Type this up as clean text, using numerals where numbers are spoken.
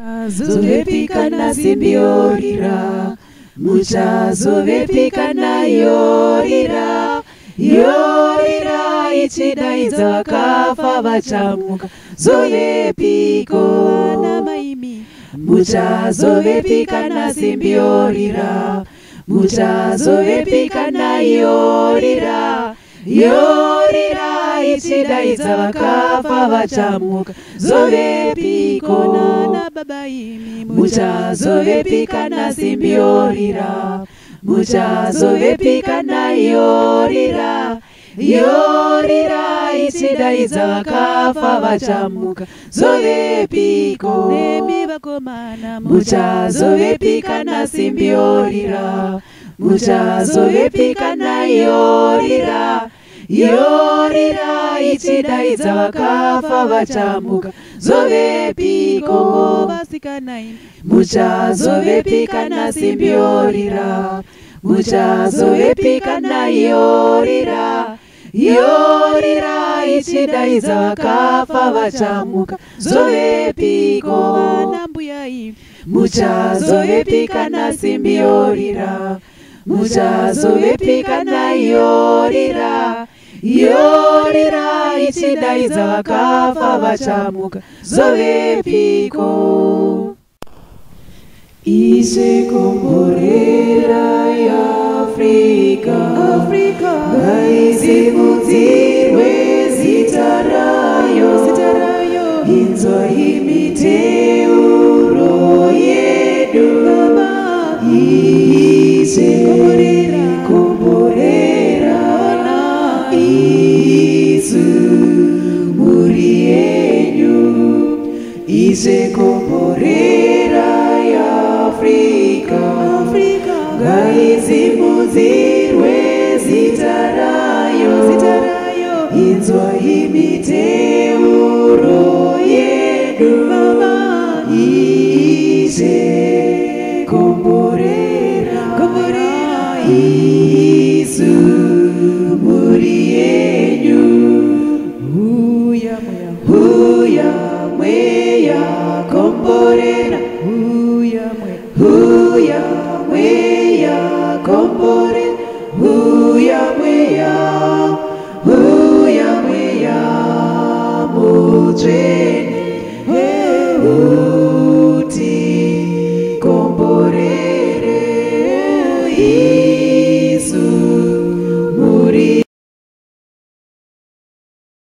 Zovepikana simbiorira, muchazovepikana yorira, yorira ichidaidza vakafa vachamuka, zovepiko maimi, muchazovepikana simbiorira, muchazovepikana yorira, yorira ichidaidza vakafa vachamuka, zovepiko nana baba imi, muchazovepikana simbiorira, muchazovepikana yorira, yorira ichidaidza vakafa vachamuka, zovepiko nemi vakomana, muchazovepikana simbiorira, muchazovepikana yorira, yorira ichidaidza vakafa vachamuka, zovepiko vasikana imi, muchazovepikana simbiorira, muchazovepikana yorira, yorira ichidaidza vakafa vachamuka, zovepiko vanambuya imi, muchazovepikana simbiorira, muchazovepikana yorira, yorira ichidaidza vakafa vachamuka, zovepiko. Isekomborera yaAfrika, ngaisimudzirwe zita rayo, inzwa imiteuro yedu, isekomborera isu muri yenyu, isekomborera yaAfrika, ngaisimudzirwe zita rayo, inzwa imiteuro yedu, isekomborera isu muri yenyu, huya mweya komborera, huya mweya komborera, huya mweya mutre